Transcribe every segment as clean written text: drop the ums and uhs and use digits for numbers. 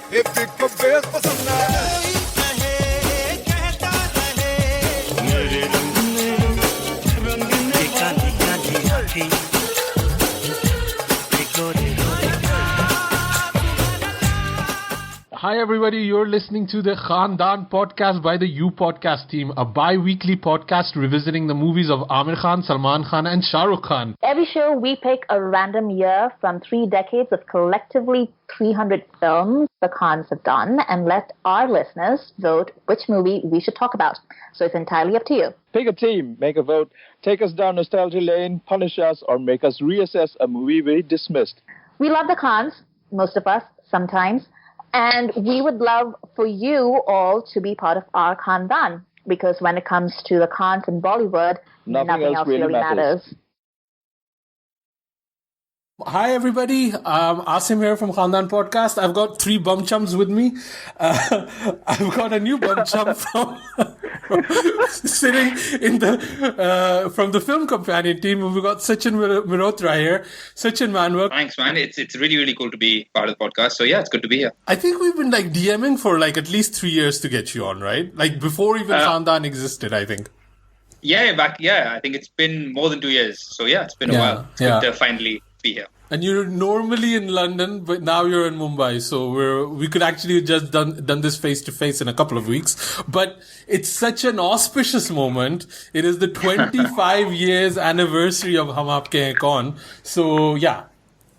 Hi everybody, you're listening to the Khandaan podcast by the You Podcast team, a bi-weekly podcast revisiting the movies of Amir Khan, Salman Khan and Shah Rukh Khan. Every show we pick a random year from 3 decades of collectively 300 films the Khans have done and let our listeners vote which movie we should talk about. So it's entirely up to you. Pick a team, make a vote, take us down nostalgia lane, punish us or make us reassess a movie we dismissed. We love the Khans, most of us, sometimes. And we would love for you all to be part of our Khandaan, because when it comes to the Khans in Bollywood, nothing else really matters. Hi everybody, Asim here from Khandaan Podcast. I've got 3 bum chums with me. I've got a new bum chum from sitting in the from the film companion team. We've got Suchin Mehrotra here. Suchin, man, thanks, man. It's really cool to be part of the podcast. So yeah, it's good to be here. I think we've been like DMing for like at least 3 years to get you on, right? Like before even Khandaan existed, I think. Yeah, I think it's been more than 2 years. So yeah, it's been a while. It's good to finally be here. And you're normally in London, but now you're in Mumbai. So we could actually just done this face to face in a couple of weeks. But it's such an auspicious moment. It is the 25 years anniversary of Hum Aapke Hain Koun. So yeah,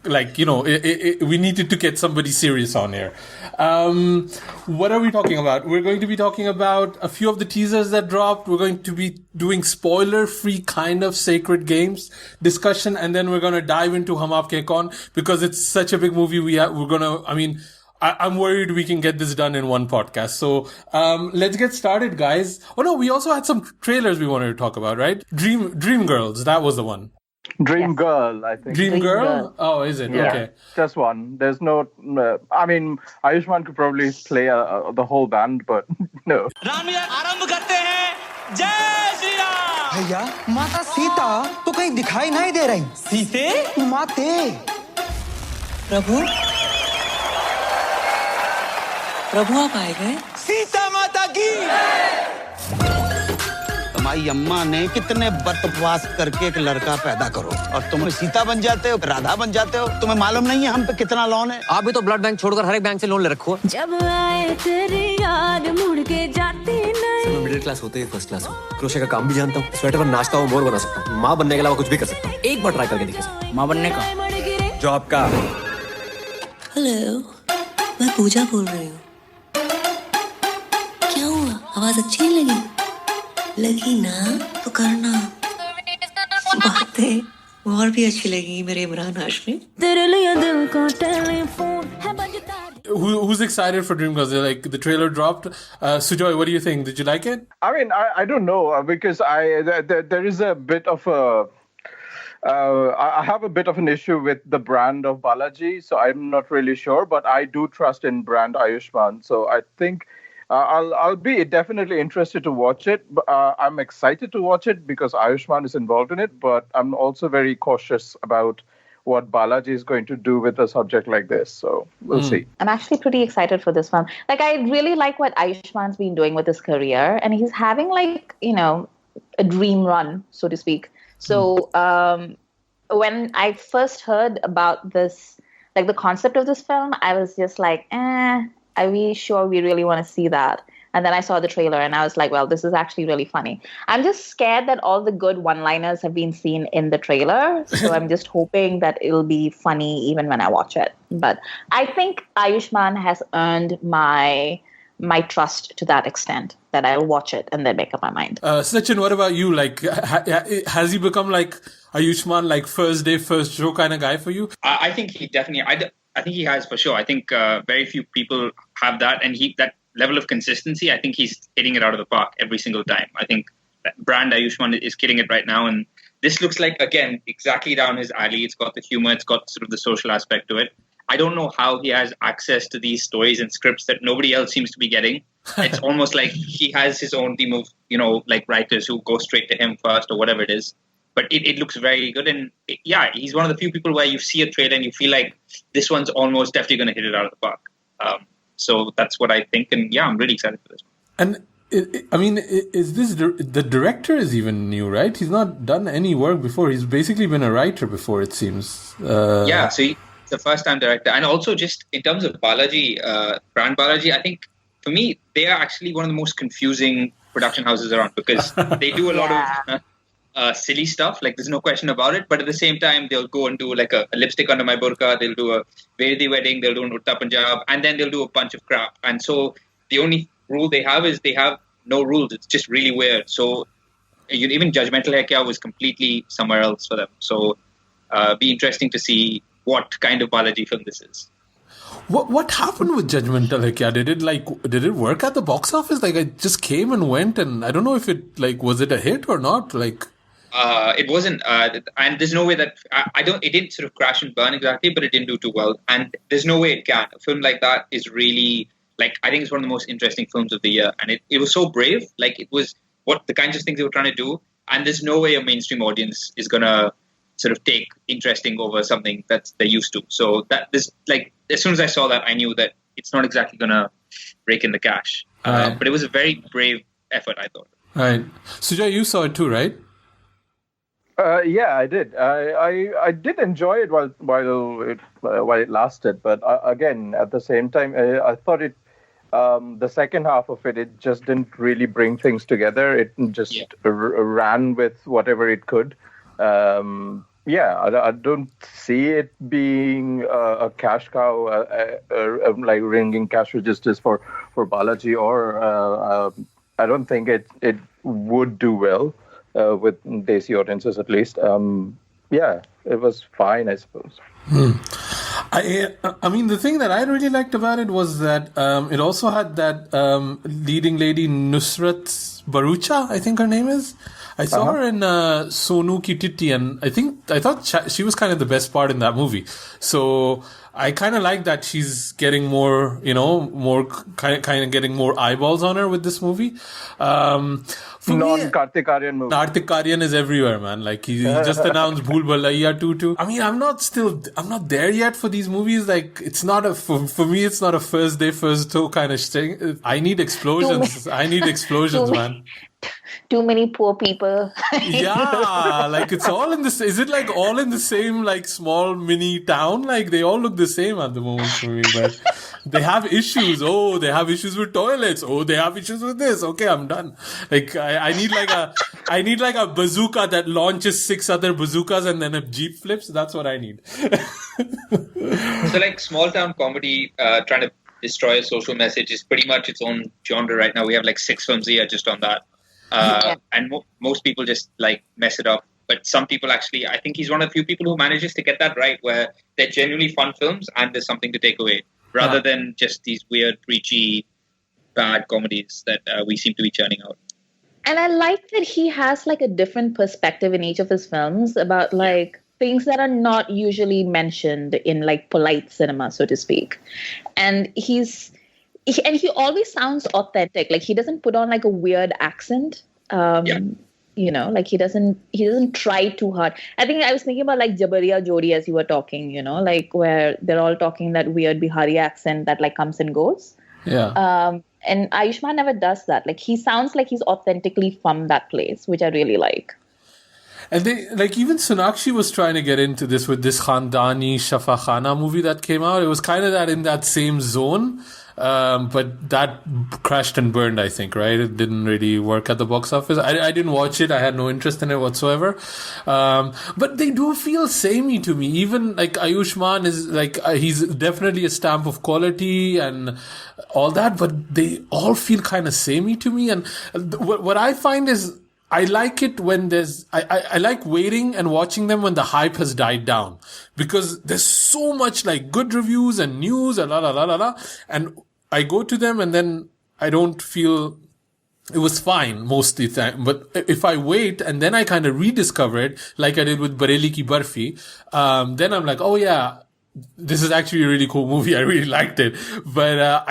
like, you know, we needed to get somebody serious on here. What are we talking about? We're going to be talking about a few of the teasers that dropped. We're going to be doing spoiler-free kind of Sacred Games discussion, and then we're going to dive into Hum Aapke Hain Koun because it's such a big movie. I'm worried we can get this done in one podcast. So, let's get started, guys. Oh no, we also had some trailers we wanted to talk about, right? Dream Girls, that was the one. Dream Girl, I think. Dream Girl? Oh, is it? Yeah, okay. Just one. There's no... I mean, Ayushman could probably play the whole band, but no. भैया माता सीता तो कहीं दिखाई नहीं दे रही सीते माते प्रभु प्रभु आप आए गए सीता माता की तुम्हारी अम्मा ने कितने बकवास करके एक लड़का पैदा करो और तुम सीता बन जाते हो राधा बन जाते हो तुम्हें मालूम नहीं है हम पे कितना लोन है आप भी तो ब्लड बैंक छोड़कर हर एक बैंक से लोन ले रखो जब आए तेरी याद मुड़ के जाती नहीं मैं मिडिल क्लास होते ही फर्स्ट क्लास हूँ क्रोशे का काम भी जानता हूँ स्वेटर पर नाचता हूँ मोर बना सकता हूँ माँ बनने के अलावा कुछ भी कर सकता हूँ एक बार ट्राई करके देखिए माँ बनने का जॉब का हेलो मैं पूजा बोल रही हूँ क्या हुआ आवाज अच्छी लगी लगी ना तो करना बातें और भी अच्छी लगी मेरे इमरान हाशमी तेरे लिए दिल को टेलीफोन है बजता Who's excited for Dreamgirls? Like the trailer dropped. Sujoy, what do you think? Did you like it? I mean, I don't know because there is a bit of a... I have a bit of an issue with the brand of Balaji, so I'm not really sure, but I do trust in brand Ayushman. So I think I'll be definitely interested to watch it. I'm excited to watch it because Ayushman is involved in it, but I'm also very cautious about what Balaji is going to do with a subject like this. So we'll see. I'm actually pretty excited for this one. Like, I really like what Ayushman's been doing with his career, and he's having like, you know, a dream run, so to speak. So when I first heard about this, like the concept of this film, I was just like, are we sure we really want to see that? And then I saw the trailer and I was like, well, this is actually really funny. I'm just scared that all the good one-liners have been seen in the trailer. So I'm just hoping that it'll be funny even when I watch it. But I think Ayushman has earned my trust to that extent that I'll watch it and then make up my mind. Suchin, what about you? Like, has he become like Ayushman, like first day, first show kind of guy for you? I think he definitely... I think he has for sure. I think very few people have that, and that level of consistency, I think he's hitting it out of the park every single time. I think brand Ayushman is killing it right now, and this looks like, again, exactly down his alley. It's got the humor, it's got sort of the social aspect to it. I don't know how he has access to these stories and scripts that nobody else seems to be getting. It's almost like he has his own team of, like writers who go straight to him first or whatever it is. But it looks very good. And yeah, he's one of the few people where you see a trailer and you feel like this one's almost definitely going to hit it out of the park. So that's what I think. And yeah, I'm really excited for this one. And is this the director is even new, right? He's not done any work before. He's basically been a writer before, it seems. Yeah, so he's the first-time director. And also just in terms of Balaji, brand Balaji, I think for me, they are actually one of the most confusing production houses around because they do a lot of silly stuff. Like, there's no question about it. But at the same time, they'll go and do like a lipstick under my burqa. They'll do a Vedhi wedding. They'll do an Utta Punjab. And then they'll do a bunch of crap. And so the only rule they have is they have no rules. It's just really weird. So even Judgmental Hai Kya was completely somewhere else for them. So be interesting to see what kind of Balaji film this is. What happened with Judgmental Hai Kya? Did it work at the box office? Like, it just came and went, and I don't know if it was it a hit or not? It wasn't, and there's no way that it didn't sort of crash and burn exactly, but it didn't do too well, and there's no way it can. A film like that is really I think it's one of the most interesting films of the year, and it was so brave. It was the kinds of things they were trying to do, and there's no way a mainstream audience is gonna sort of take interesting over something that they're used to. So as soon as I saw that, I knew that it's not exactly gonna rake in the cash. But it was a very brave effort, I thought. Right, Sujay, you saw it too, right? Yeah, I did. I did enjoy it while it lasted, but again, at the same time, I thought it. The second half of it just didn't really bring things together. It just ran with whatever it could. I don't see it being a cash cow, like ringing cash registers for Balaji, or I don't think it would do well with Desi audiences, at least. It was fine, I suppose. I mean, the thing that I really liked about it was that it also had that leading lady, Nusrat Bharucha, I think her name is. I saw her in Sonu Ki Titti, and I thought she was kind of the best part in that movie. So I kind of like that she's getting more kind of getting more eyeballs on her with this movie. Non-Kartik Aaryan movie. Kartik Aaryan is everywhere, man. Like, he just announced Bhool Bhulaiya 2. I mean, I'm not there yet for these movies. Like, it's not for me, it's not a first day, first show kind of thing. I need explosions. Man. Too many poor people. Yeah, like, it's all in this. Is it like all in the same, like, small mini town? Like, they all look the same at the moment for me, but they have issues. Oh, they have issues with toilets. Oh, they have issues with this. Okay, I'm done. Like, I need like a bazooka that launches 6 other bazookas and then a jeep flips. That's what I need. So, like, small town comedy trying to destroy a social message is pretty much its own genre right now. We have like 6 films a year just on that. And most people just mess it up. But some people actually, I think he's one of the few people who manages to get that right, where they're genuinely fun films and there's something to take away, rather than just these weird, preachy, bad comedies that we seem to be churning out. And I like that he has a different perspective in each of his films about things that are not usually mentioned in polite cinema, so to speak. And he always sounds authentic. He doesn't put on a weird accent. He doesn't try too hard. I think I was thinking about Jabariya Jodi as you were talking, where they're all talking that weird Bihari accent that comes and goes. Yeah. And Ayushman never does that. He sounds like he's authentically from that place, which I really like. And they, even Sonakshi was trying to get into this with this Khandani Shafa Khana movie that came out. It was kind of that in that same zone. But that crashed and burned, I think, right? It didn't really work at the box office. I didn't watch it. I had no interest in it whatsoever. But they do feel samey to me. Even Ayushman is he's definitely a stamp of quality and all that, but they all feel kind of samey to me. And what I find is, I like it when I like waiting and watching them when the hype has died down, because there's so much good reviews and news and and I go to them and then I don't feel it was fine most of the time. But if I wait and then I kind of rediscover it, like I did with Bareli Ki Barfi, then I'm like, oh yeah, this is actually a really cool movie. I really liked it. But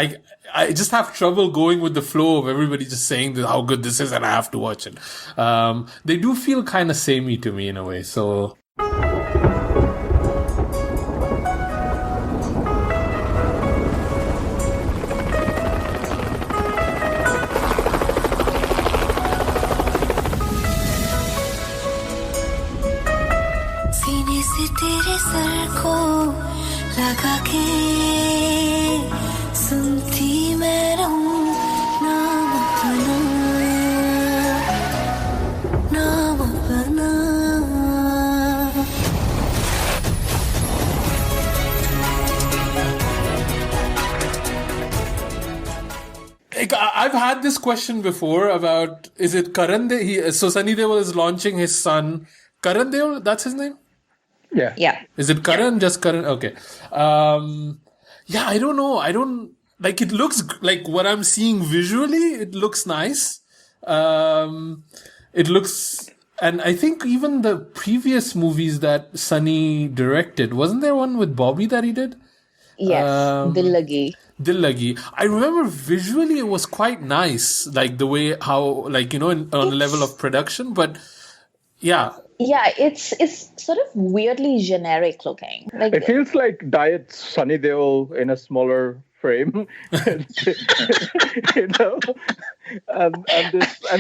I just have trouble going with the flow of everybody just saying how good this is and I have to watch it. They do feel kind of samey to me in a way. So. Like, I've had this question before about, is it Karan Deol? So Sunny Deol is launching his son, Karan Deol, that's his name? Yeah. Yeah. Is it Karan? Just Karan? Okay. Yeah, I don't know. Like, it looks like what I'm seeing visually, it looks nice. It looks, and I think even the previous movies that Sunny directed, wasn't there one with Bobby that he did? Yes. Dil Lagi. I remember visually it was quite nice, like the way how, like, you know, on a level of production, but yeah. Yeah, it's sort of weirdly generic looking. Like, it feels like Diet Sunny Deol in a smaller frame, you know, and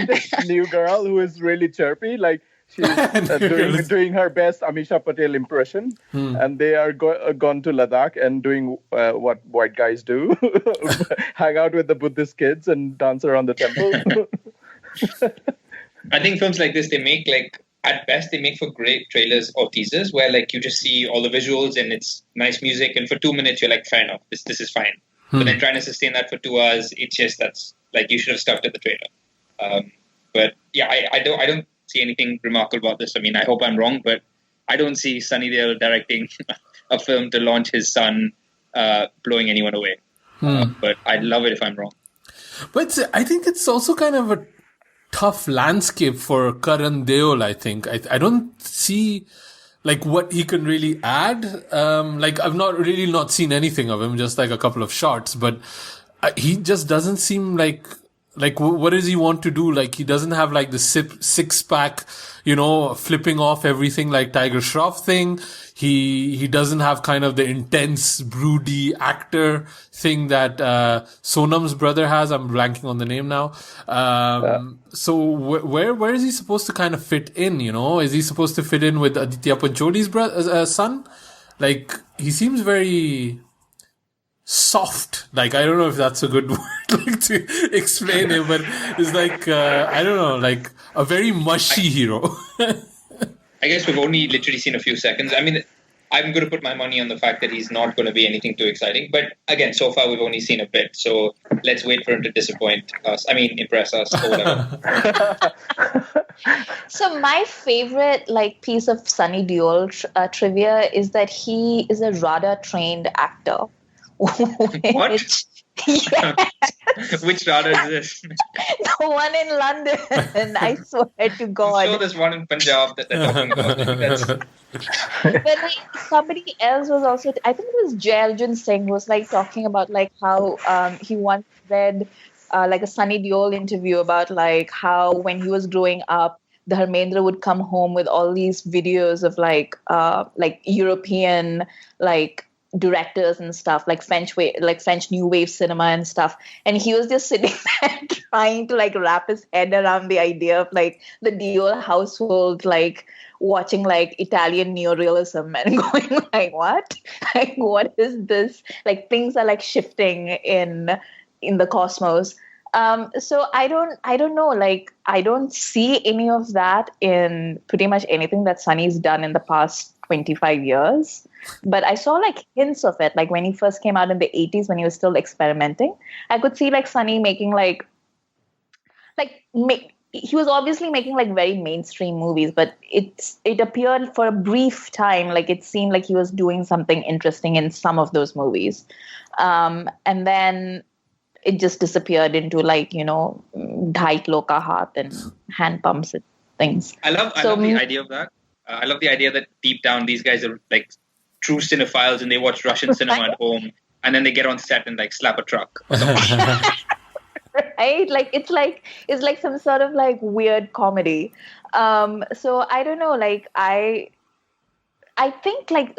this new girl who is really chirpy, like she's doing her best Amisha Patel impression, and they are gone to Ladakh and doing what white guys do, hang out with the Buddhist kids and dance around the temple. I think films like this, they make like, at best, they make for great trailers or teasers where like you just see all the visuals and it's nice music, and for 2 minutes you're like, fair enough, this is fine. But then trying to sustain that for 2 hours, it's just, that's like, you should have stuck to the trailer. But yeah, I don't see anything remarkable about this. I mean, I hope I'm wrong, but I don't see Sunny Deol directing a film to launch his son blowing anyone away. But I'd love it if I'm wrong. But I think it's also kind of a tough landscape for Karan Deol, I think. I don't see like what he can really add. Like, I've not seen anything of him, just like a couple of shots, but he just doesn't seem like what does he want to do? Like, he doesn't have like the six pack, you know, flipping off everything like Tiger Shroff thing. He doesn't have kind of the intense, broody actor thing that Sonam's brother has. I'm blanking on the name now. So where is he supposed to kind of fit in? You know, is he supposed to fit in with Aditya Pancholi's son? Like, he seems very soft. Like, I don't know if that's a good word like to explain him, but it's like I don't know, like a very mushy hero. I guess we've only literally seen a few seconds. I mean, I'm going to put my money on the fact that he's not going to be anything too exciting. But again, so far we've only seen a bit. So let's wait for him to disappoint us. I mean, impress us or whatever. So my favorite like piece of Sunny Deol trivia is that he is a RADA trained actor. What? Yes. Which RADA is this? The one in London. I swear to God. I'm sure there's one in Punjab that they're talking about. But like, somebody else was also, I think it was Jayaljun Singh, was like talking about like how he once read like a Sunny Deol interview about like how when he was growing up, the Dharmendra would come home with all these videos of like European like directors and stuff, like French New Wave cinema and stuff, and he was just sitting there trying to like wrap his head around the idea of like the Deol household like watching like Italian neorealism and going like, what is this? Like, things are like shifting in the cosmos. So I don't know, like, I don't see any of that in pretty much anything that Sunny's done in the past 25 years. But I saw like hints of it, like when he first came out in the 80s when he was still experimenting. I could see like Sunny making he was obviously making like very mainstream movies, but it appeared for a brief time like it seemed like he was doing something interesting in some of those movies. And then it just disappeared into like, you know, Dhai Kilo Ka Haath and hand pumps and things. I love the idea of that. I love the idea that deep down these guys are like true cinephiles and they watch Russian cinema at home, and then they get on set and like slap a truck. Right? Like it's like some sort of like weird comedy. So I don't know, like I think like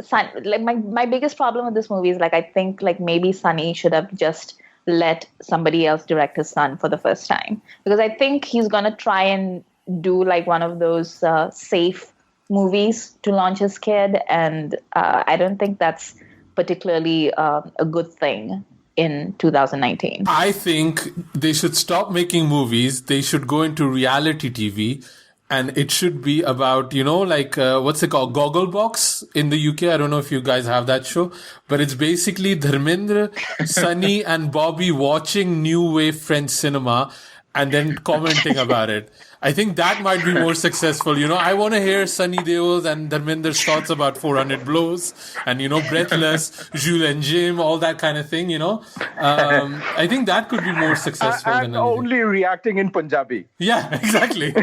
my biggest problem with this movie is like I think like maybe Sunny should have just let somebody else direct his son for the first time, because I think he's gonna try and do like one of those safe movies to launch his kid, and I don't think that's particularly a good thing in 2019. I think they should stop making movies. They should go into reality TV and it should be about, what's it called? Gogglebox in the UK. I don't know if you guys have that show, but it's basically Dharmendra, Sunny, and Bobby watching new wave French cinema and then commenting about it. I think that might be more successful. I want to hear Sunny Deol's and Dharmendra's thoughts about 400 Blows and, Breathless, Jules and Jim, all that kind of thing, I think that could be more successful and than anything. Only reacting in Punjabi. Yeah, exactly.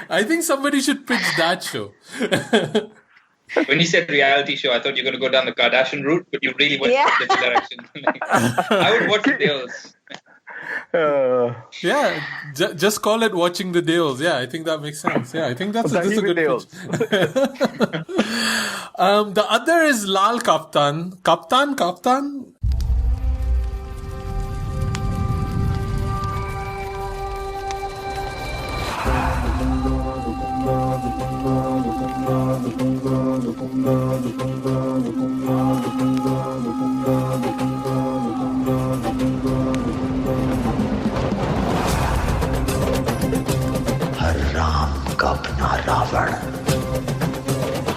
I think somebody should pitch that show. When you said reality show, I thought you were going to go down the Kardashian route, but you really went in a different direction. I would watch the Deals. Just call it Watching the Deals. Yeah, I think that makes sense. Yeah, I think that's a good pitch. The other is Laal Kaptaan. Kaptaan? हर राम का अपना रावण,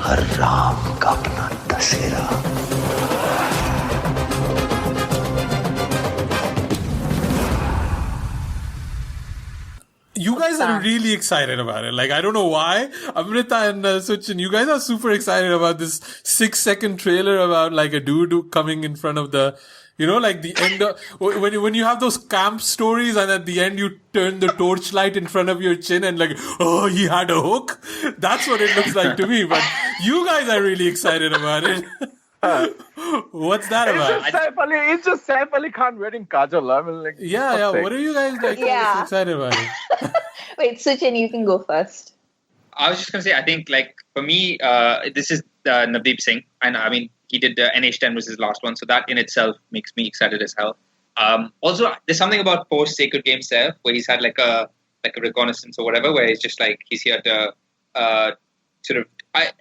हर राम का अपना Dussehra. You guys are really excited about it. Like, I don't know why. Amrita and Suchin, you guys are super excited about this 6-second trailer about like a dude coming in front of the, like the end of, when you have those camp stories and at the end you turn the torchlight in front of your chin and like, oh, he had a hook. That's what it looks like to me. But you guys are really excited about it. What's that about? It's just Saif Ali Khan wearing kajal. I mean, like, yeah. What are you guys like so excited about it? Wait, Suchin, you can go first. I was just going to say, I think, like, for me, this is Navdeep Singh. And I mean, he did NH10 was his last one. So that in itself makes me excited as hell. Also, there's something about post Sacred Games there where he's had like a reconnaissance or whatever, where it's just like he's here to sort of.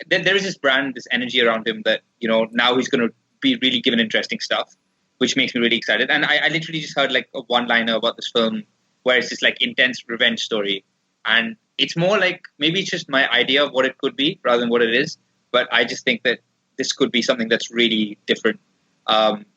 There is this brand, this energy around him that, now he's going to be really given interesting stuff, which makes me really excited. And I literally just heard like a one-liner about this film where it's this like intense revenge story. And it's more like, maybe it's just my idea of what it could be rather than what it is. But I just think that this could be something that's really different.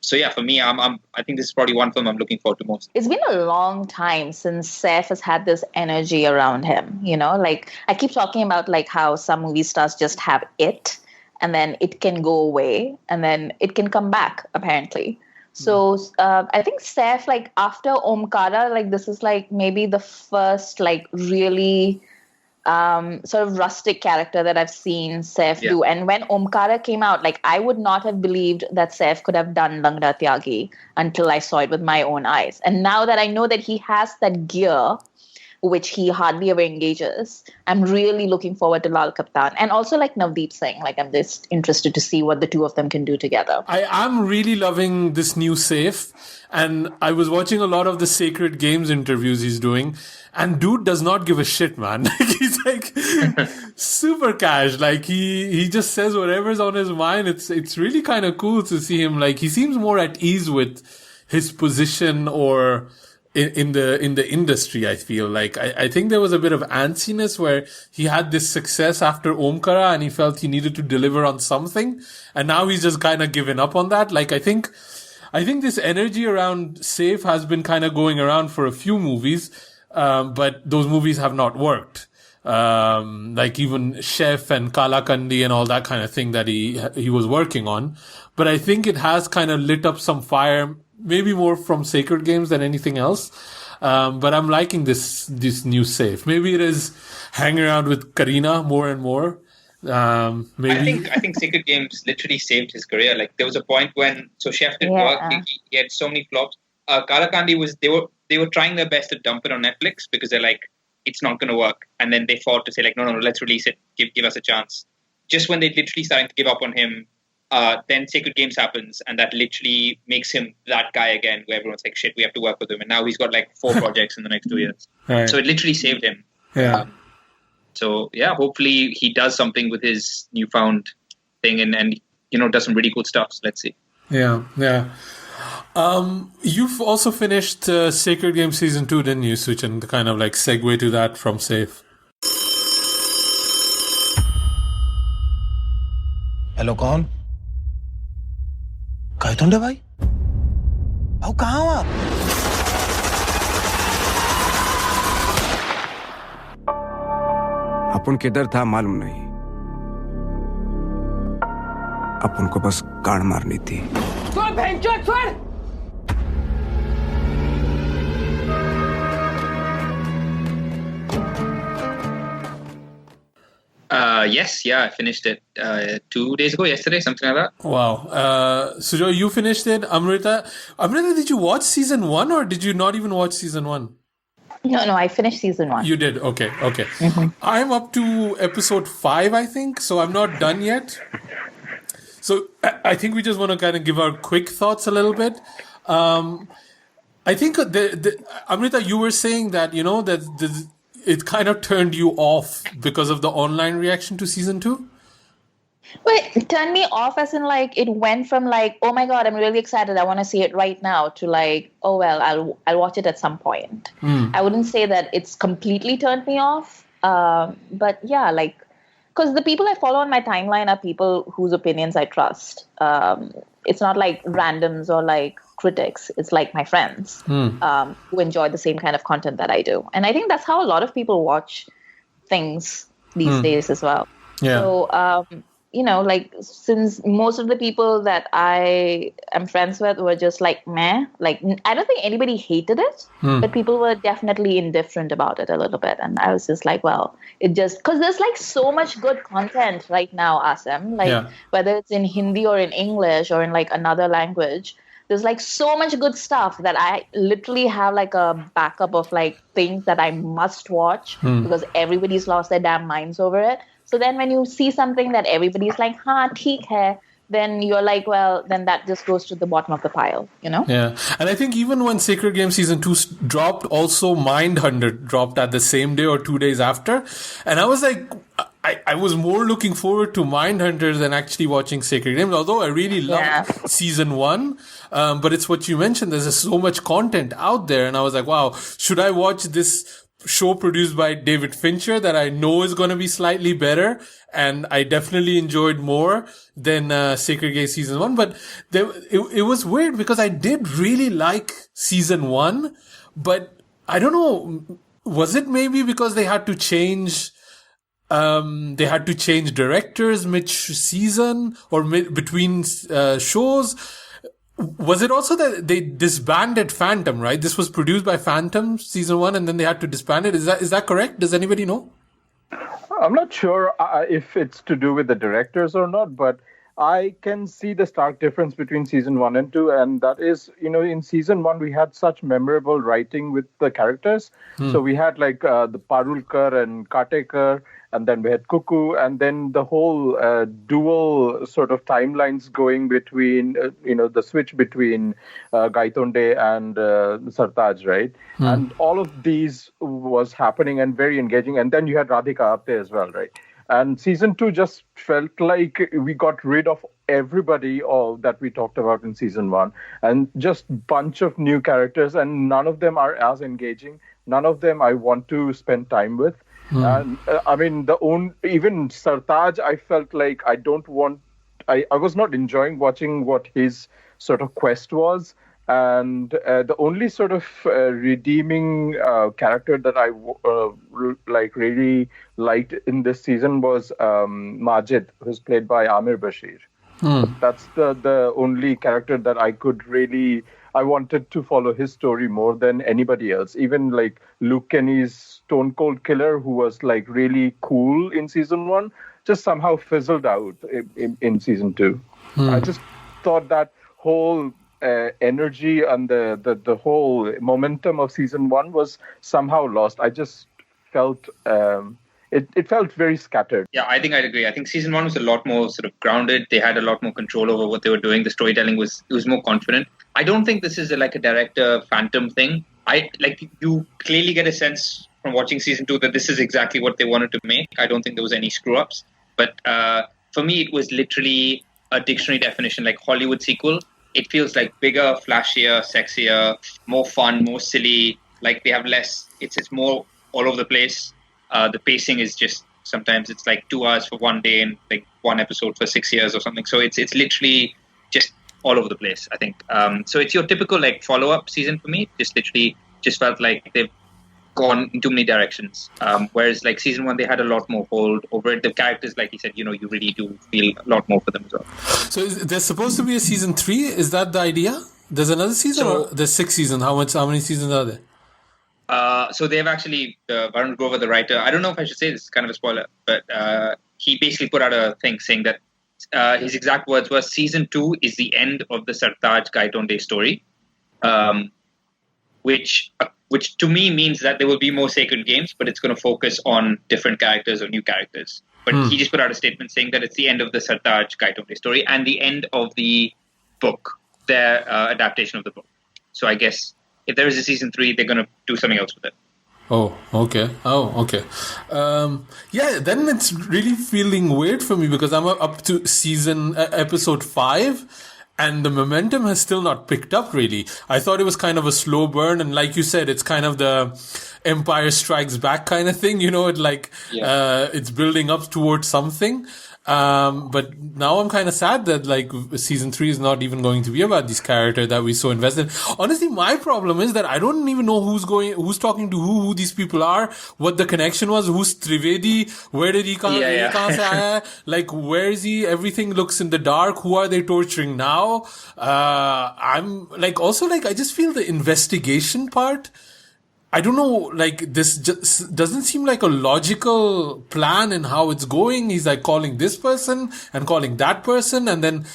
So yeah, for me, I think this is probably one film I'm looking forward to most. It's been a long time since Saif has had this energy around him, like I keep talking about like how some movie stars just have it and then it can go away and then it can come back apparently. So I think Saif, like after Omkara, like this is like maybe the first like really sort of rustic character that I've seen Saif do. And when Omkara came out, like I would not have believed that Saif could have done Langda Tyagi until I saw it with my own eyes. And now that I know that he has that gear, which he hardly ever engages, I'm really looking forward to Laal Kaptaan. And also like Navdeep Singh, like I'm just interested to see what the two of them can do together. I am really loving this new Saif. And I was watching a lot of the Sacred Games interviews he's doing. And dude does not give a shit, man. He's like super cash. Like he just says whatever's on his mind. It's really kind of cool to see him. Like he seems more at ease with his position or in the industry. I feel like I think there was a bit of antsiness where he had this success after Omkara and he felt he needed to deliver on something. And now he's just kind of given up on that. Like I think this energy around Saif has been kind of going around for a few movies. But those movies have not worked. Like even Chef and Kala Kandi and all that kind of thing that he was working on. But I think it has kind of lit up some fire, maybe more from Sacred Games than anything else. But I'm liking this new Saif. Maybe it is hanging around with Kareena more and more. Maybe. I think Sacred Games literally saved his career. Like there was a point when Chef didn't work. He had so many flops. Kala Kandi they were trying their best to dump it on Netflix because they're like, it's not going to work. And then they fought to say like, no, let's release it. Give us a chance. Just when they literally starting to give up on him, then Sacred Games happens. And that literally makes him that guy again where everyone's like, shit, we have to work with him. And now he's got like 4 projects in the next 2 years. Right. So it literally saved him. Yeah. So yeah, hopefully he does something with his newfound thing and does some really cool stuff. So let's see. Yeah. You've also finished Sacred Games Season 2, didn't you, Suchin? The kind of like segue to that from Saif. Hello कौन? गायतोंडे भाई? आओ कहाँ हो आप? अपन किधर था मालूम नहीं. अपन को बस गाड़ मारनी थी. छोड़ भैंचोद छोड़. Yes, yeah, I finished it 2 days ago, yesterday, something like that. Wow. Sujo, you finished it. Amrita, did you watch season 1 or did you not even watch season 1? No, I finished season 1. You did? Okay. I'm up to episode 5, I think, so I'm not done yet. So I think we just want to kind of give our quick thoughts a little bit. I think, Amrita, you were saying that, that it kind of turned you off because of the online reaction to season 2? Well, it turned me off as in like it went from like, oh my God, I'm really excited, I want to see it right now, to like, oh well, I'll watch it at some point. I wouldn't say that it's completely turned me off, but yeah, like, because the people I follow on my timeline are people whose opinions I trust. It's not like randoms or like critics. It's like my friends who enjoy the same kind of content that I do. And I think that's how a lot of people watch things these days as well. Yeah. So, like since most of the people that I am friends with were just like meh, like I don't think anybody hated it, but people were definitely indifferent about it a little bit. And I was just like, well, it just, because there's like so much good content right now, Asam, like whether it's in Hindi or in English or in like another language, there's like so much good stuff that I literally have like a backup of like things that I must watch because everybody's lost their damn minds over it. So then when you see something that everybody's like, theek hai, then you're like, well, then that just goes to the bottom of the pile, Yeah. And I think even when Sacred Game Season 2 dropped, also Mindhunter dropped at the same day or 2 days after. And I was like, I was more looking forward to Mindhunter than actually watching Sacred Games, although I really loved season 1. But it's what you mentioned, there's just so much content out there. And I was like, wow, should I watch this show produced by David Fincher that I know is going to be slightly better, and I definitely enjoyed more than Sacred Game Season 1. But it was weird because I did really like Season 1, but I don't know, was it maybe because they had to change directors mid-season or between shows? Was it also that they disbanded Phantom, right? This was produced by Phantom season 1 and then they had to disband it. Is that correct? Does anybody know? I'm not sure if it's to do with the directors or not, but I can see the stark difference between season 1 and 2. And that is, in season 1, we had such memorable writing with the characters. So we had like the Parulkar and Katekar, and then we had Cuckoo, and then the whole dual sort of timelines going between, the switch between Gaitonde and Sartaj, right? And all of these was happening and very engaging. And then you had Radhika Apte as well, right? And season 2 just felt like we got rid of everybody all that we talked about in season 1, and just bunch of new characters, and none of them are as engaging. None of them I want to spend time with. And I mean, even Sartaj, I felt like I was not enjoying watching what his sort of quest was. And the only sort of redeeming character that I really liked in this season was Majid, who's played by Amir Bashir. That's the only character that I wanted to follow his story more than anybody else. Even like Luke Kenny's Stone Cold Killer, who was like really cool in season 1, just somehow fizzled out in season 2. I just thought that whole energy and the whole momentum of season 1 was somehow lost. I just felt it felt very scattered. Yeah, I think I'd agree. I think season 1 was a lot more sort of grounded. They had a lot more control over what they were doing. The storytelling was more confident. I don't think this is like a director Phantom thing. You clearly get a sense from watching season 2 that this is exactly what they wanted to make. I don't think there was any screw ups. But for me, it was literally a dictionary definition, like Hollywood sequel. It feels like bigger, flashier, sexier, more fun, more silly. Like they have less. It's more all over the place. The pacing is just sometimes it's like 2 hours for one day and like one episode for 6 years or something. So it's literally just all over the place, I think. So it's your typical like follow-up season for me. Just felt like they've gone in too many directions. Whereas like season 1, they had a lot more hold over it. The characters, like you said, you really do feel a lot more for them as well. So there's supposed to be a season 3. Is that the idea? There's another season, or there's 6 seasons? How many seasons are there? So they've actually, Varun Grover, the writer, I don't know if I should say this, it's kind of a spoiler, but he basically put out a thing saying that his exact words were, season 2 is the end of the Sartaj Gaitonde story, which to me means that there will be more Sacred Games, but it's going to focus on different characters or new characters. But he just put out a statement saying that it's the end of the Sartaj Gaitonde story and the end of the book, their adaptation of the book. So I guess if there is a season 3, they're going to do something else with it. Oh, okay. Yeah, then it's really feeling weird for me because I'm up to episode 5 and the momentum has still not picked up really. I thought it was kind of a slow burn, and like you said, it's kind of the Empire Strikes Back kind of thing, it's building up towards something. But now I'm kind of sad that like season 3 is not even going to be about this character that we so invested in. Honestly, my problem is that I don't even know who's talking to who these people are, what the connection was, who's Trivedi, where did he come, like where is he? Everything looks in the dark. Who are they torturing now? I'm like, also like, I just feel the investigation part, I don't know, like this just doesn't seem like a logical plan in how it's going. He's like calling this person and calling that person. And then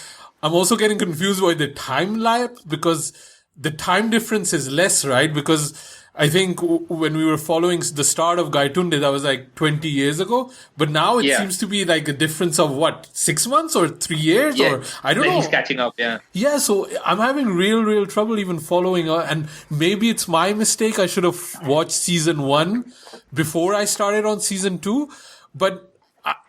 I'm also getting confused by the time lapse because the time difference is less, right? Because I think when we were following the start of Gaitunde, that was like 20 years ago. But now it seems to be like a difference of 6 months or 3 years? Or I don't know. He's catching up, Yeah, so I'm having real trouble even following. And maybe it's my mistake. I should have watched season 1 before I started on season 2. But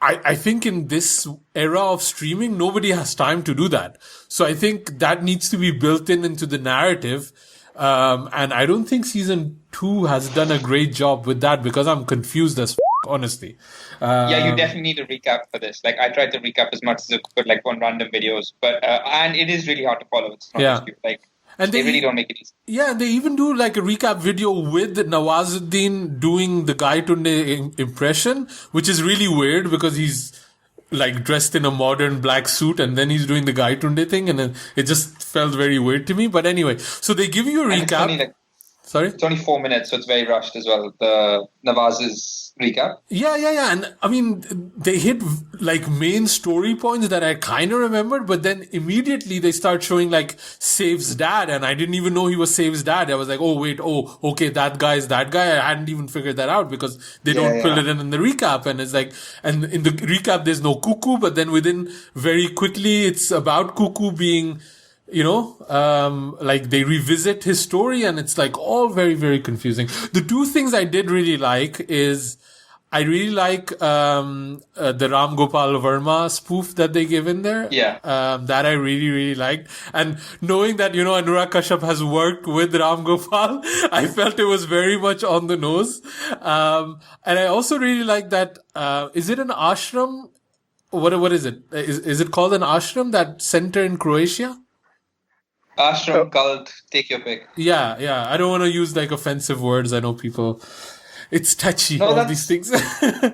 I think in this era of streaming, nobody has time to do that. So I think that needs to be built into the narrative. And I don't think season 2 has done a great job with that because I'm confused as honestly. You definitely need a recap for this. Like I tried to recap as much as I could, like on random videos, but and it is really hard to follow. It's not and they really don't make it easy. Yeah, they even do like a recap video with Nawazuddin doing the Gaitunde impression, which is really weird because he's like dressed in a modern black suit and then he's doing the Gaitunde thing, and then it just felt very weird to me. But anyway, so they give you a recap. Sorry? It's only 4 minutes, so it's very rushed as well. The Nawaz's recap. Yeah. And I mean, they hit like main story points that I kind of remembered, but then immediately they start showing like Save's dad, and I didn't even know he was Save's dad. I was like, okay, that guy is that guy. I hadn't even figured that out because they don't fill it in the recap. And it's like, and in the recap, there's no Cuckoo, but then within very quickly, it's about Cuckoo being, like they revisit his story, and it's like all very, very confusing. The two things I did really like is I really like the Ram Gopal Verma spoof that they give in there. Yeah. That I really, really liked. And knowing that, Anurag Kashyap has worked with Ram Gopal, I felt it was very much on the nose. And I also really like that, is it an ashram? What is it? Is it called an ashram, that center in Croatia? Ashram, cult, take your pick. Yeah. I don't want to use like offensive words. I know people, it's touchy, all these things.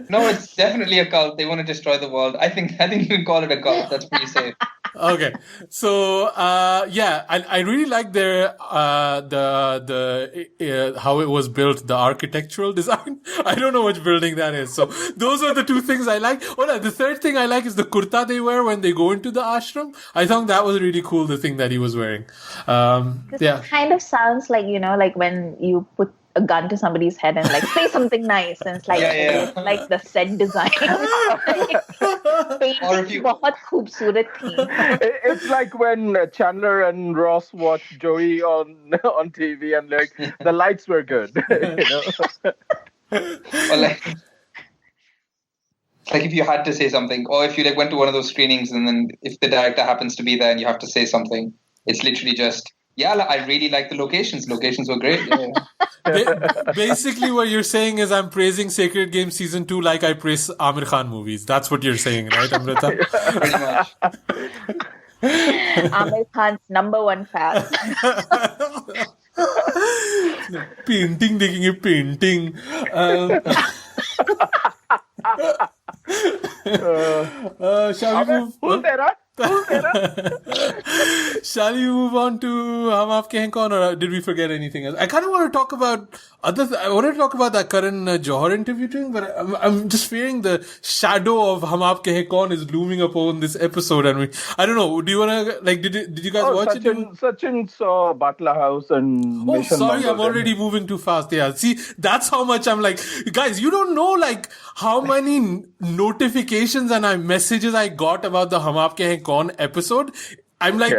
No, it's definitely a cult. They want to destroy the world. I think you can call it a cult. That's pretty safe. Okay. So, I really like their, how it was built, the architectural design. I don't know which building that is. So those are the two things I like. The third thing I like is the kurta they wear when they go into the ashram. I thought that was really cool, the thing that he was wearing. This kind of sounds like, like when you put a gun to somebody's head and like say something nice, and it's like like the set design. Or if you... बहुत खूबसूरत थी. It's like when Chandler and Ross watched Joey on TV and like the lights were good. Or like if you had to say something, or if you went to one of those screenings and then if the director happens to be there and you have to say something, it's literally just Yeah, I really like the locations. Locations were great. Yeah. Basically, what you're saying is I'm praising Sacred Games Season 2 like I praise Amir Khan movies. That's what you're saying, right, Amrita? Pretty much. Amir Khan's #1 fan. Painting, taking a painting. Shall we move? Shall we move on to Hum Aapke Hain Koun, or did we forget anything else? I kind of want to talk about I want to talk about that Karan Johar interview thing, but I'm just fearing the shadow of Hum Aapke Hain Koun is looming upon this episode, and I don't know. Do you want to did you guys watch it? Sachin saw Batla House and Misson Mangal. I'm already moving too fast. Yeah, see, that's how much I'm like, guys. You don't know like how many notifications and messages I got about the Hum Aapke Hain Koun episode. I'm like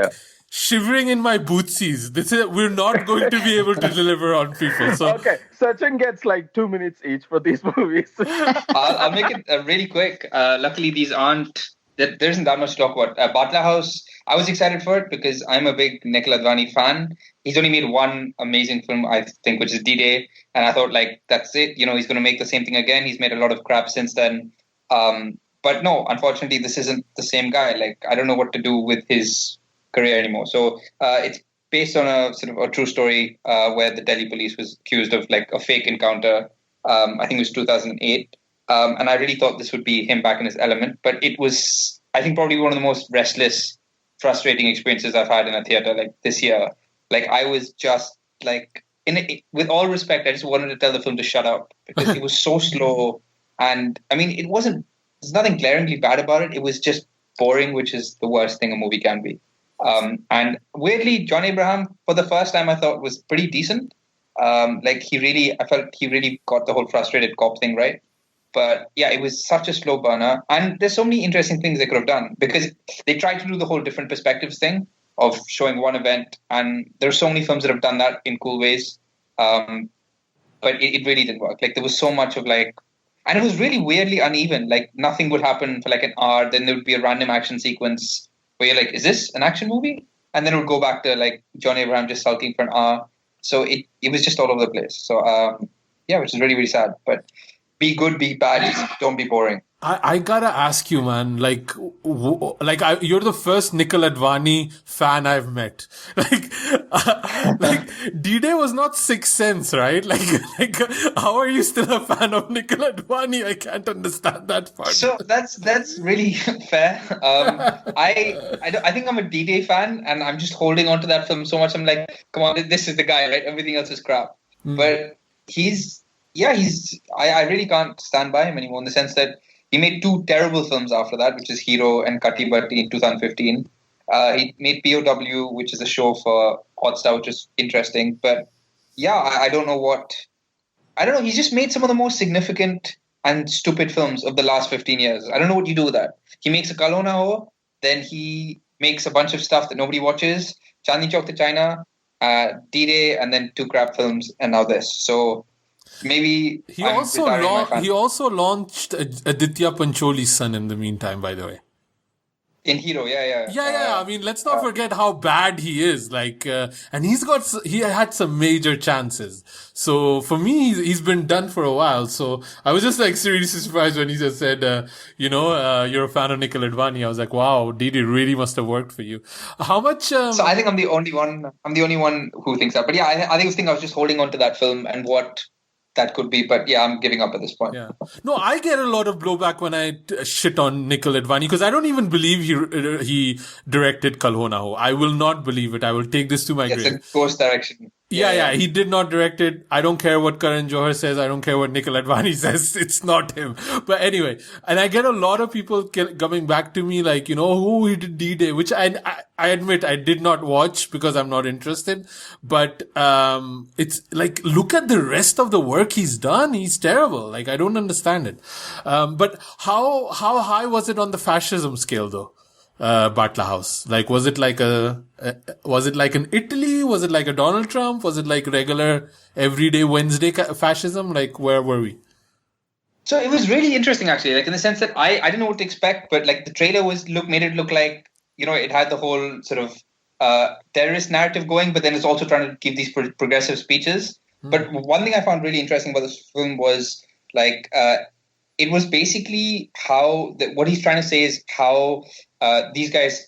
shivering in my bootsies. We're not going to be able to deliver on people. So okay, Sachin gets like 2 minutes each for these movies. I'll make it really quick. Luckily, there isn't that much to talk about. Batla House, I was excited for it because I'm a big Nikhil Advani fan. He's only made one amazing film, I think, which is D-Day. And I thought, like, that's it. You know, he's going to make the same thing again. He's made a lot of crap since then. But no, unfortunately, this isn't the same guy. Like, I don't know what to do with his career anymore. So it's based on a sort of a true story where the Delhi police was accused of like a fake encounter. I think it was 2008. And I really thought this would be him back in his element. But it was, I think, probably one of the most restless, frustrating experiences I've had in a theater like this year. Like, I was just like, with all respect, I just wanted to tell the film to shut up because it was so slow. And I mean, there's nothing glaringly bad about it. It was just boring, which is the worst thing a movie can be. And weirdly, John Abraham, for the first time, I thought was pretty decent. I felt he really got the whole frustrated cop thing right. But yeah, it was such a slow burner. And there's so many interesting things they could have done because they tried to do the whole different perspectives thing of showing one event. And there are so many films that have done that in cool ways. But it really didn't work. Like, there was so much of like, and it was really weirdly uneven. Like, nothing would happen for like an hour. Then there would be a random action sequence where you're like, is this an action movie? And then it would go back to like John Abraham just sulking for an hour. So it was just all over the place. So which is really, really sad. But be good, be bad, just don't be boring. I gotta ask you, man, you're the first Nikhil Advani fan I've met. Like D-Day was not Sixth Sense, right? Like, how are you still a fan of Nikhil Advani? I can't understand that part. So that's really fair. I think I'm a D-Day fan, and I'm just holding on to that film so much. I'm like, come on, this is the guy, right? Everything else is crap. But I really can't stand by him anymore in the sense that he made 2 terrible films after that, which is Hero and Katti Batti in 2015. He made POW, which is a show for Hotstar, which is interesting. But yeah, I don't know. He's just made some of the most significant and stupid films of the last 15 years. I don't know what you do with that. He makes a Kal Ho Na Ho, then he makes a bunch of stuff that nobody watches. Chandni Chowk to China, D-Day, and then 2 crap films, and now this. So maybe he also launched Aditya Pancholi's son in the meantime, by the way. In Hero, yeah. I mean, let's not forget how bad he is. Like, and he had some major chances. So for me, he's been done for a while. So I was just like seriously surprised when he just said, you're a fan of Nikhil Advani. I was like, wow, D-Day really must have worked for you. How much? So I think I'm the only one who thinks that. But yeah, I was just holding on to that film and what that could be, but yeah, I'm giving up at this point. Yeah. No, I get a lot of blowback when I shit on Nikhil Advani because I don't even believe he directed Kal Ho Na Ho. I will not believe it. I will take this to my grave. It's a ghost direction. Yeah, he did not direct it. I don't care what Karan Johar says. I don't care what Nikhil Advani says. It's not him. But anyway, and I get a lot of people coming back to me like, who he did D-Day, which I admit I did not watch because I'm not interested. But it's like, look at the rest of the work he's done. He's terrible. Like, I don't understand it. But how high was it on the fascism scale though? Batla House. Like, was it like an Italy? Was it like a Donald Trump? Was it like regular everyday Wednesday fascism? Like, where were we? So it was really interesting actually, like in the sense that I didn't know what to expect, but like the trailer made it look like, it had the whole sort of terrorist narrative going, but then it's also trying to give these progressive speeches. But one thing I found really interesting about this film was it was basically how what he's trying to say is how these guys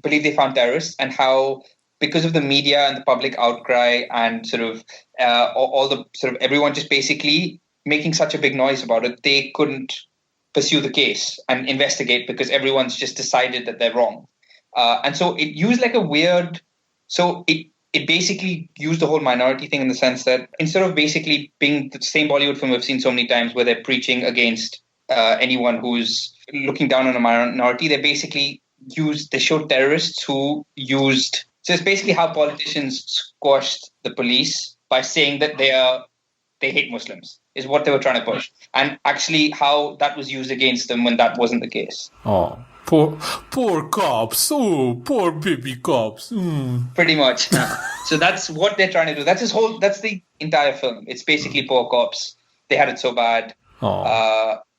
believe they found terrorists, and how because of the media and the public outcry and sort of all the sort of everyone just basically making such a big noise about it, they couldn't pursue the case and investigate because everyone's just decided that they're wrong. And so it used like a weird, so it basically used the whole minority thing in the sense that instead of basically being the same Bollywood film we've seen so many times where they're preaching against anyone who's looking down on a minority, they showed terrorists who used, so it's basically how politicians squashed the police by saying that they hate Muslims is what they were trying to push. And actually how that was used against them when that wasn't the case. Oh, poor cops. Oh, poor baby cops. Pretty much. So that's what they're trying to do. That's the entire film. It's basically poor cops. They had it so bad.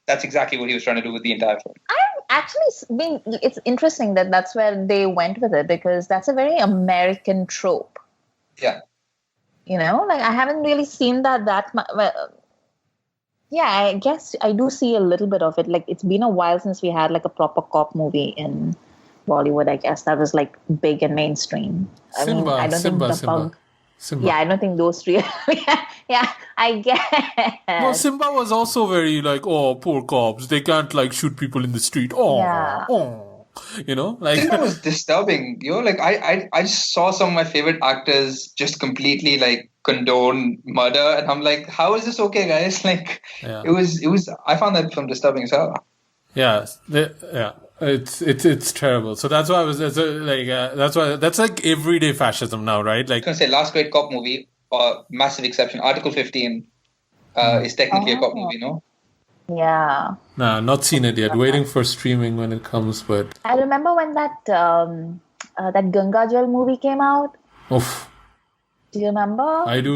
That's exactly what he was trying to do with the entire film. It's interesting that that's where they went with it, because that's a very American trope. Yeah. You know, like I haven't really seen that much. Yeah, I guess I do see a little bit of it. Like it's been a while since we had like a proper cop movie in Bollywood, I guess, that was like big and mainstream. Simba. I don't think those three. yeah, I guess. Well, Simba was also very like, oh, poor cops. They can't like shoot people in the street. You know, like Simba was disturbing. Like I just saw some of my favorite actors just completely like condone murder, and I'm like, how is this okay, guys? Like, it was. I found that film disturbing as hell. It's terrible. So that's why that's like everyday fascism now, right? Like, I was gonna say, last great cop movie, massive exception. Article 15 is technically a cop movie, no? Yeah. Nah, not seen it yet. Waiting for streaming when it comes, but I remember when that Ganga Jal movie came out. Oof. Do you remember? I do,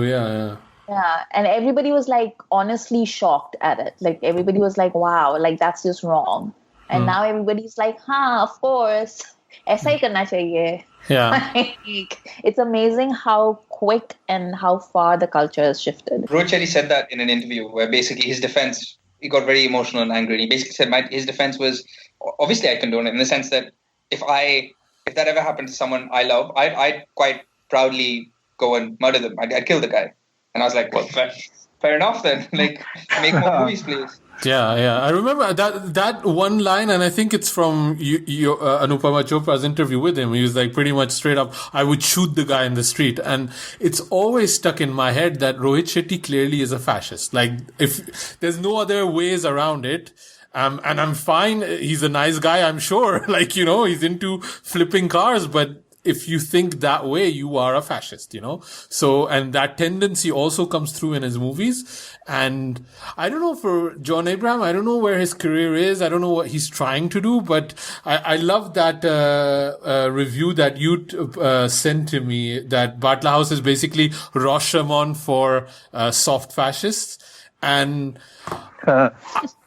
yeah. Yeah, and everybody was like honestly shocked at it. Like everybody was like, wow, like that's just wrong. And now everybody's like, of course. Aisa hi karna chahiye. Yeah. Like, it's amazing how quick and how far the culture has shifted. Rohit Shetty said that in an interview where basically his defense, he got very emotional and angry. He basically said his defense was, obviously I condone it in the sense that if that ever happened to someone I love, I'd quite proudly go and murder them. I'd kill the guy. And I was like, well, fair enough then. Like, make more movies, please. Yeah. I remember that one line, and I think it's from Anupama Chopra's interview with him. He was like pretty much straight up, I would shoot the guy in the street. And it's always stuck in my head that Rohit Shetty clearly is a fascist. Like, if there's no other ways around it. And I'm fine. He's a nice guy, I'm sure. Like, you know, he's into flipping cars, but if you think that way, you are a fascist, you know? So, and that tendency also comes through in his movies. And I don't know, for John Abraham, I don't know where his career is. I don't know what he's trying to do, but I love that, review that you, sent to me, that Batla House is basically Rashomon for, soft fascists. And,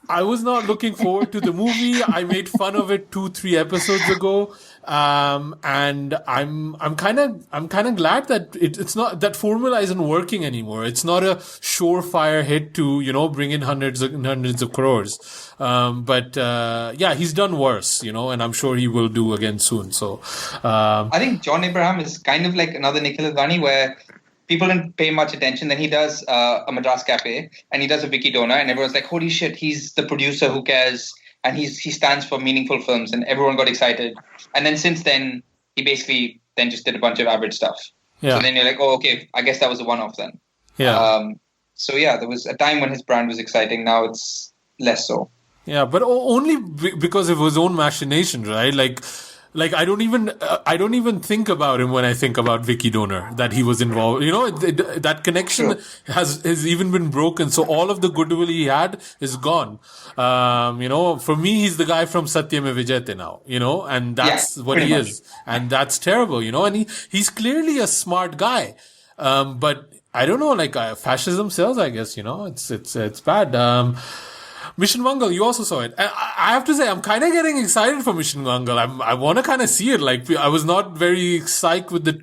I was not looking forward to the movie. I made fun of it 2-3 episodes ago. And I'm kind of glad that it's not, that formula isn't working anymore. It's not a surefire hit to, you know, bring in hundreds of crores. But he's done worse, you know, and I'm sure he will do again soon. So, I think John Abraham is kind of like another Nikhil Advani, where people didn't pay much attention. Then he does a Madras Cafe, and he does a Vicky Donor, and everyone's like, holy shit, he's the producer who cares, and he stands for meaningful films, and everyone got excited. And then since then, he basically then just did a bunch of average stuff. Yeah. So then you're like, oh, okay, I guess that was a one-off then. Yeah. There was a time when his brand was exciting. Now it's less so. Yeah, but only because of his own machinations, right? Like I don't even think about him when I think about Vicky Donor, that he was involved. You know, that connection has even been broken. So all of the goodwill he had is gone. You know, for me, he's the guy from Satyam Vijayate now, you know, and that's what he is. And that's terrible, you know, and he's clearly a smart guy. But I don't know, like, fascism sells, I guess, you know, it's bad. Misson Mangal, you also saw it. I have to say, I'm kind of getting excited for Misson Mangal. I want to kind of see it. Like, I was not very psyched with the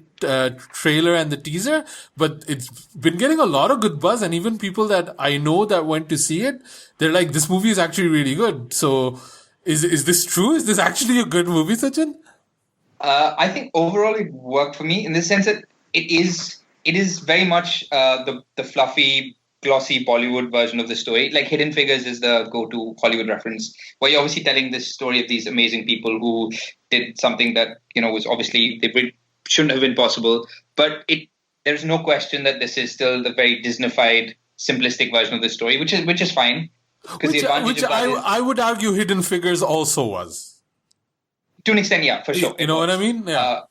trailer and the teaser, but it's been getting a lot of good buzz. And even people that I know that went to see it, they're like, this movie is actually really good. So, is this true? Is this actually a good movie, Suchin? I think overall it worked for me in the sense that it is very much the fluffy, glossy Bollywood version of the story. Like Hidden Figures is the go-to Hollywood reference, where you're obviously telling this story of these amazing people who did something that was obviously shouldn't have been possible. But there's no question that this is still the very Disneyfied, simplistic version of the story, which is fine. Which I would argue Hidden Figures also was. To an extent, yeah, for sure. You know what I mean? Yeah.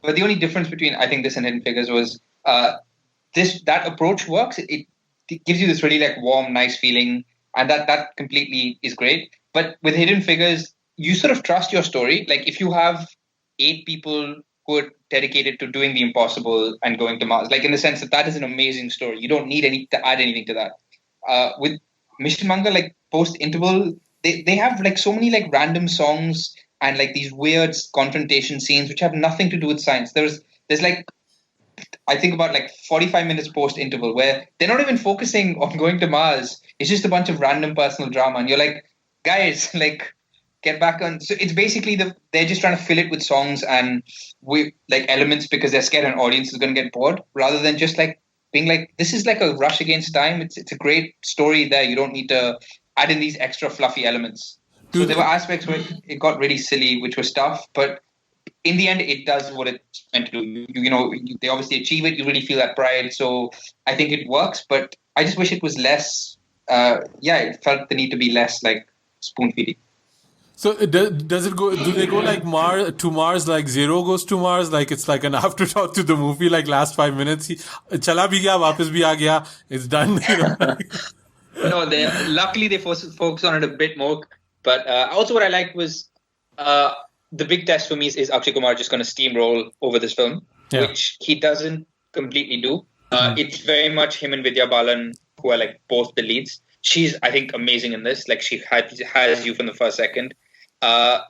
But the only difference between, I think, this and Hidden Figures was that approach works. It gives you this really like warm, nice feeling, and that completely is great. But with Hidden Figures, you sort of trust your story. Like if you have 8 people who are dedicated to doing the impossible and going to Mars, like in the sense that is an amazing story. You don't need to add anything to that. With Misson Mangal, like post-interval, they have like so many like random songs and like these weird confrontation scenes which have nothing to do with science. There's like, I think about like 45 minutes post-interval where they're not even focusing on going to Mars. It's just a bunch of random personal drama. And you're like, guys, like, get back on. So it's basically they're just trying to fill it with songs and with like elements because they're scared an audience is going to get bored, rather than just like being like, this is like a rush against time. It's a great story there. You don't need to add in these extra fluffy elements. So there were aspects where it got really silly, which was tough, but in the end, it does what it's meant to do. They obviously achieve it. You really feel that pride. So I think it works, but I just wish it was less. It felt the need to be less like spoon feeding. So does it go? Do they go like to Mars like Zero goes to Mars? Like it's like an afterthought to the movie. Like last 5 minutes, chala bhi gaya, wapas bhi aa gaya. It's done. No, luckily they focus on it a bit more. But also what I liked was the big test for me is Akshay Kumar just going to steamroll over this film, which he doesn't completely do. It's very much him and Vidya Balan who are like both the leads. She's, I think, amazing in this. Like she has you from the first second. I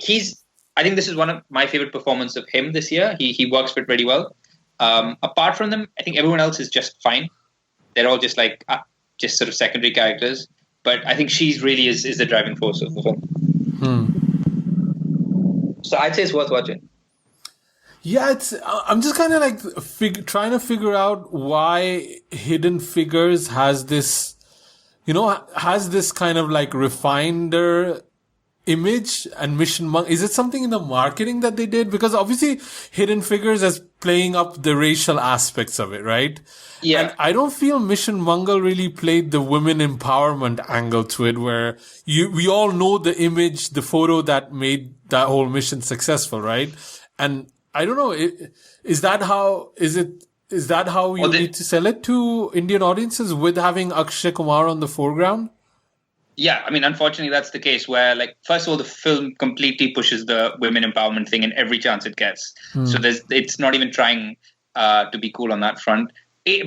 think this is one of my favorite performances of him this year. He works with it really well. Apart from them, I think everyone else is just fine. They're all just like just sort of secondary characters. But I think she's really is the driving force of the film. So I'd say it's worth watching. Yeah, I'm just kind of like trying to figure out why Hidden Figures has this kind of like refiner image, and Misson Mangal. Is it something in the marketing that they did? Because obviously Hidden Figures is playing up the racial aspects of it, right? Yeah. And I don't feel Misson Mangal really played the women empowerment angle to it, where we all know the image, the photo that made that whole mission successful, right? And I don't know, is that how you need to sell it to Indian audiences, with having Akshay Kumar on the foreground? Yeah, I mean, unfortunately, that's the case where, like, first of all, the film completely pushes the women empowerment thing in every chance it gets. So it's not even trying to be cool on that front.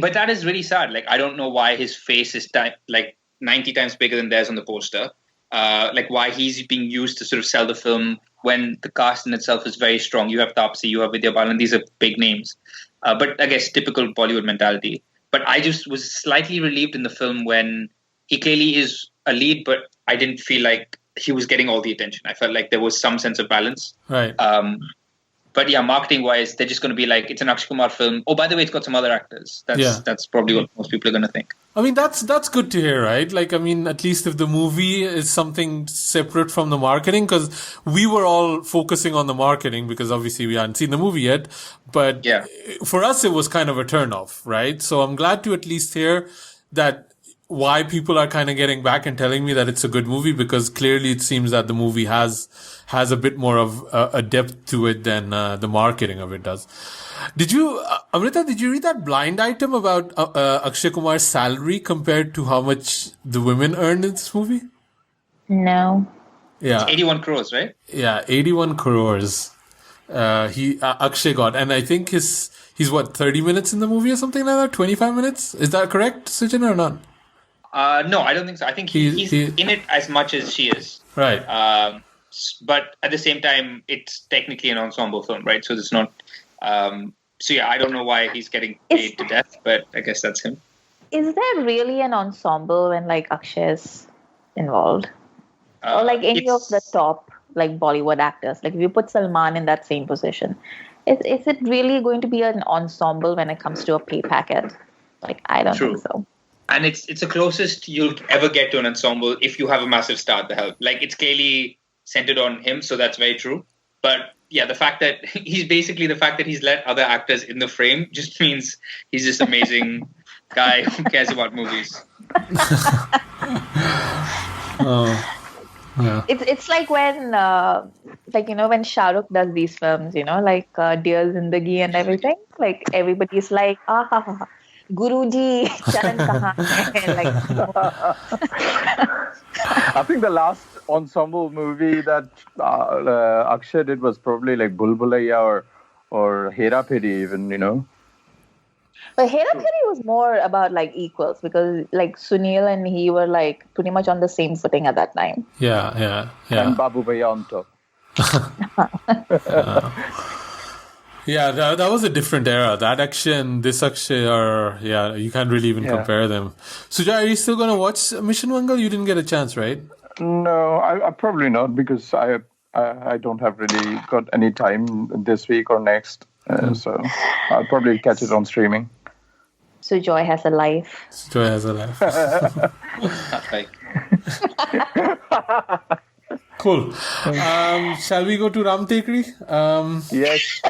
But that is really sad. Like, I don't know why his face is like 90 times bigger than theirs on the poster. Like, why he's being used to sort of sell the film when the cast in itself is very strong. You have Taapsee, you have Vidya Balan, these are big names. But I guess typical Bollywood mentality. But I just was slightly relieved in the film when he clearly is a lead, but I didn't feel like he was getting all the attention. I felt like there was some sense of balance. Right. But yeah, marketing-wise, they're just going to be like, it's an Akshay Kumar film. Oh, by the way, it's got some other actors. That's probably what most people are going to think. I mean, that's good to hear, right? Like, I mean, at least if the movie is something separate from the marketing, because we were all focusing on the marketing because obviously we hadn't seen the movie yet. But for us, it was kind of a turn-off, right? So I'm glad to at least hear that why people are kind of getting back and telling me that it's a good movie, because clearly it seems that the movie has a bit more of a depth to it than the marketing of it does. Did you, Amrita, did you read that blind item about Akshay Kumar's salary compared to how much the women earned in this movie? No. Yeah. It's 81 crores, right? Yeah, 81 crores. Akshay got, and I think he's what, 30 minutes in the movie or something like that? 25 minutes? Is that correct, Suchin, or not? No, I don't think so. I think he's in it as much as she is. Right. But at the same time, it's technically an ensemble film, right? So it's not. So yeah, I don't know why he's getting paid to death, but I guess that's him. Is there really an ensemble when like Akshay is involved, or like any of the top like Bollywood actors? Like if you put Salman in that same position, is it really going to be an ensemble when it comes to a pay packet? Like I don't think so. And it's the closest you'll ever get to an ensemble if you have a massive star to help. Like it's clearly centered on him, so that's very true. But yeah, the fact that he's let other actors in the frame just means he's this amazing guy who cares about movies. Yeah. It's like when when Shah Rukh does these films, like Dear Zindagi and everything. Like everybody's like, Guruji, Charan kahan hai? I think the last ensemble movie that Akshay did was probably like Bulbulaiya or Hera Pheri even, But Hera Pheri was more about like equals because like Sunil and he were like pretty much on the same footing at that time. Yeah. And Babu Bhaiya on top. Yeah, that was a different era. That Akshay and this Akshay you can't really even compare them. Suja, are you still going to watch Misson Mangal? You didn't get a chance, right? No, I probably not because I don't have really got any time this week or next. So I'll probably catch it on streaming. So Joy has a life. Cool. Shall we go to Ram Tekri? Yes.